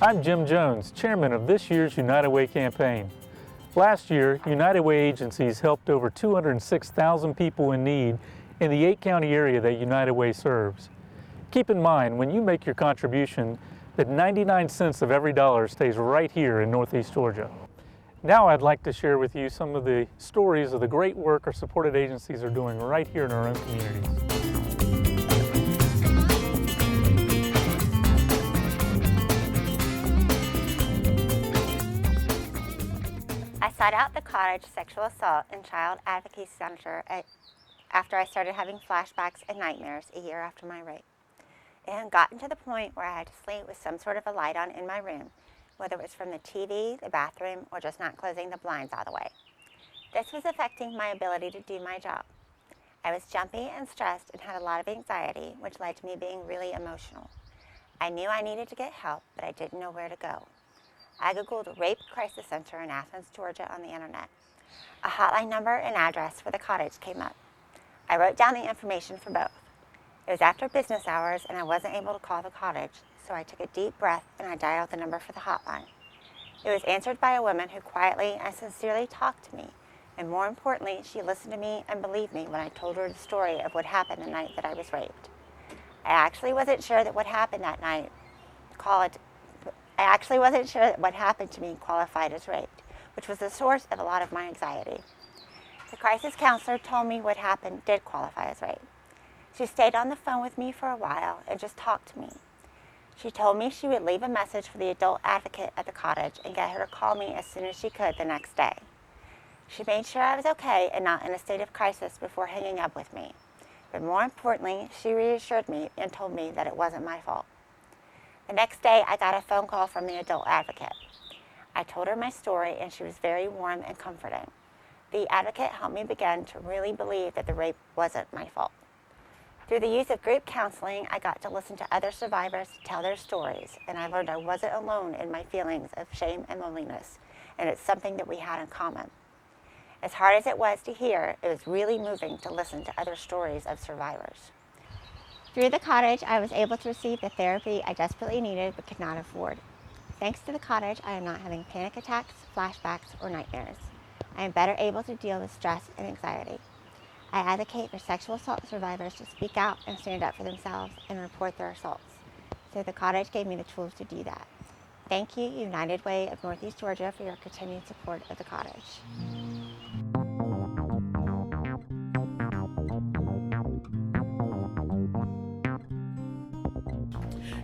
I'm Jim Jones, chairman of this year's United Way campaign. Last year, United Way agencies helped over 206,000 people in need in the 8-county area that United Way serves. Keep in mind, when you make your contribution, that 99 cents of every dollar stays right here in Northeast Georgia. Now I'd like to share with you some of the stories of the great work our supported agencies are doing right here in our own communities. I sought out the Cottage Sexual Assault and Child Advocacy Center after I started having flashbacks and nightmares a year after my rape. It had gotten to the point where I had to sleep with some sort of a light on in my room, whether it was from the TV, the bathroom, or just not closing the blinds all the way. This was affecting my ability to do my job. I was jumpy and stressed and had a lot of anxiety, which led to me being really emotional. I knew I needed to get help, but I didn't know where to go. I Googled Rape Crisis Center in Athens, Georgia on the internet. A hotline number and address for the cottage came up. I wrote down the information for both. It was after business hours and I wasn't able to call the cottage, so I took a deep breath and I dialed the number for the hotline. It was answered by a woman who quietly and sincerely talked to me, and more importantly, she listened to me and believed me when I told her the story of what happened the night that I was raped. I actually wasn't sure that what happened that night what happened to me qualified as raped, which was the source of a lot of my anxiety. The crisis counselor told me what happened did qualify as rape. She stayed on the phone with me for a while and just talked to me. She told me she would leave a message for the adult advocate at the cottage and get her to call me as soon as she could the next day. She made sure I was okay and not in a state of crisis before hanging up with me. But more importantly, she reassured me and told me that it wasn't my fault. The next day, I got a phone call from the adult advocate. I told her my story and she was very warm and comforting. The advocate helped me begin to really believe that the rape wasn't my fault. Through the use of group counseling, I got to listen to other survivors tell their stories, and I learned I wasn't alone in my feelings of shame and loneliness, and it's something that we had in common. As hard as it was to hear, it was really moving to listen to other stories of survivors. Through the cottage, I was able to receive the therapy I desperately needed but could not afford. Thanks to the cottage, I am not having panic attacks, flashbacks, or nightmares. I am better able to deal with stress and anxiety. I advocate for sexual assault survivors to speak out and stand up for themselves and report their assaults. So the cottage gave me the tools to do that. Thank you, United Way of Northeast Georgia, for your continued support of the cottage.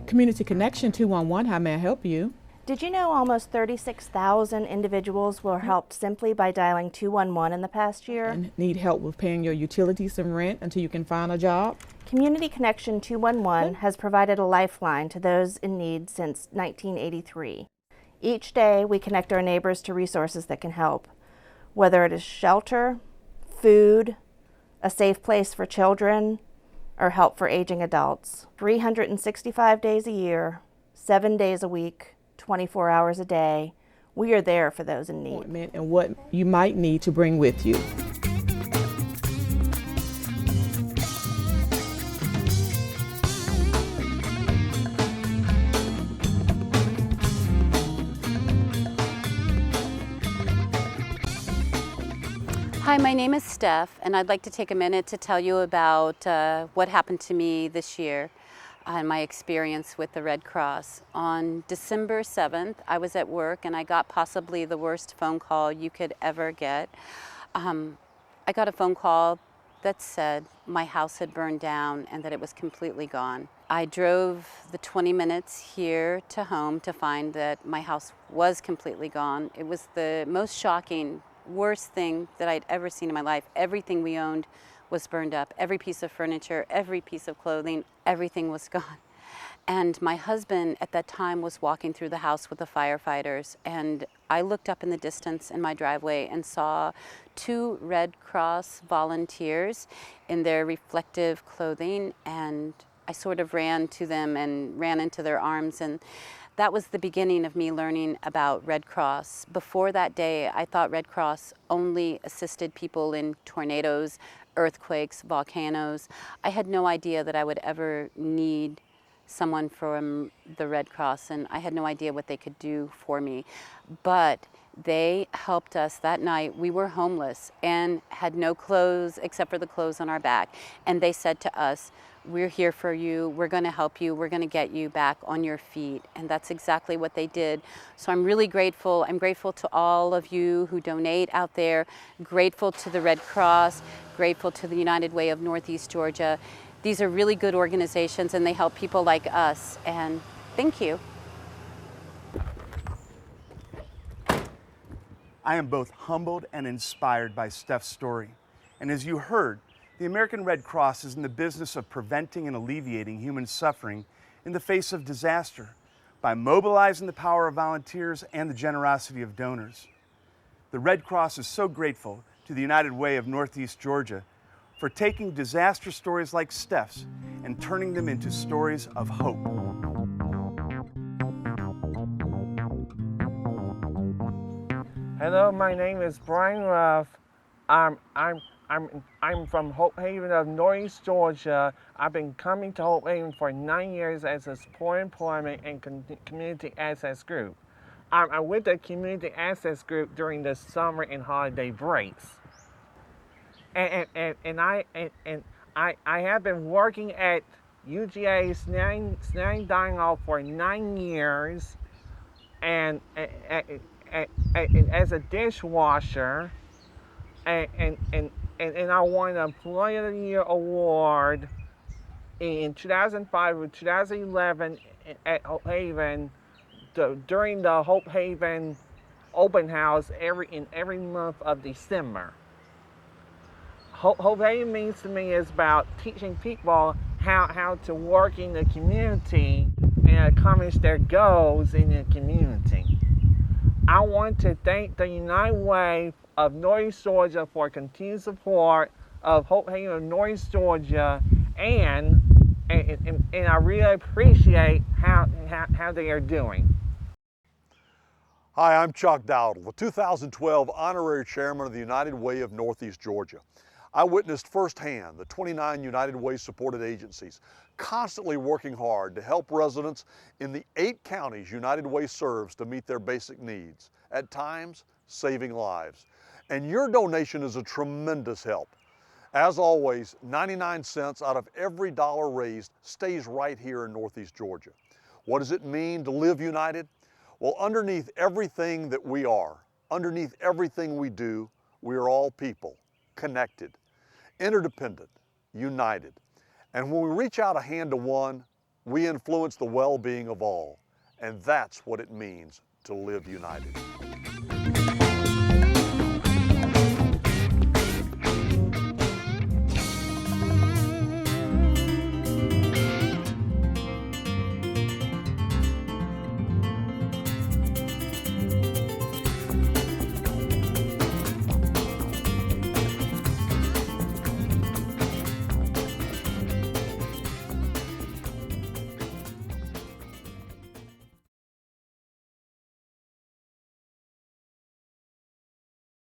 Community Connection 211, how may I help you? Did you know almost 36,000 individuals were helped simply by dialing 211 in the past year? And need help with paying your utilities and rent until you can find a job? Community Connection 211 has provided a lifeline to those in need since 1983. Each day, we connect our neighbors to resources that can help, whether it is shelter, food, a safe place for children, or help for aging adults. 365 days a year, 7 days a week, 24 hours a day, we are there for those in need. And what you might need to bring with you. Hi, my name is Steph, and I'd like to take a minute to tell you about what happened to me this year and my experience with the Red Cross. On December 7th, I was at work and I got possibly the worst phone call you could ever get. I got a phone call that said my house had burned down and that it was completely gone. I drove the 20 minutes here to home to find that my house was completely gone. It was the most shocking, worst thing that I'd ever seen in my life. Everything we owned was burned up. Every piece of furniture, every piece of clothing, everything was gone. And my husband at that time was walking through the house with the firefighters, and I looked up in the distance in my driveway and saw 2 Red Cross volunteers in their reflective clothing, and I sort of ran to them and ran into their arms, and that was the beginning of me learning about Red Cross. Before that day, I thought Red Cross only assisted people in tornadoes, earthquakes, volcanoes. I had no idea that I would ever need someone from the Red Cross, and I had no idea what they could do for me. But they helped us that night. We were homeless and had no clothes except for the clothes on our back. And they said to us, "We're here for you. We're going to help you. We're going to get you back on your feet." And that's exactly what they did. So I'm really grateful. I'm grateful to all of you who donate out there, grateful to the Red Cross, grateful to the United Way of Northeast Georgia. These are really good organizations and they help people like us. And thank you. I am both humbled and inspired by Steph's story. And as you heard, the American Red Cross is in the business of preventing and alleviating human suffering in the face of disaster by mobilizing the power of volunteers and the generosity of donors. The Red Cross is so grateful to the United Way of Northeast Georgia for taking disaster stories like Steph's and turning them into stories of hope. Hello, my name is Brian Ruff. I'm from Hope Haven of Northeast Georgia. I've been coming to Hope Haven for 9 years as a support employment and community access group. I'm with the community access group during the summer and holiday breaks. And I have been working at UGA Snelling Dining Hall for 9 years, and as a dishwasher, and I won the Employee of the Year award in 2005 or 2011 at Hope Haven during the Hope Haven open house every month of December. Hope Haven means to me is about teaching people how to work in the community and accomplish their goals in the community. I want to thank the United Way of Northeast Georgia for continued support of Hope Haven of Northeast Georgia, and I really appreciate how they are doing. Hi, I'm Chuck Dowdle, the 2012 Honorary Chairman of the United Way of Northeast Georgia. I witnessed firsthand the 29 United Way supported agencies constantly working hard to help residents in the 8 counties United Way serves to meet their basic needs, at times saving lives. And your donation is a tremendous help. As always, 99 cents out of every dollar raised stays right here in Northeast Georgia. What does it mean to live united? Well, underneath everything that we are, underneath everything we do, we are all people, connected, interdependent, united. And when we reach out a hand to one, we influence the well-being of all. And that's what it means to live united.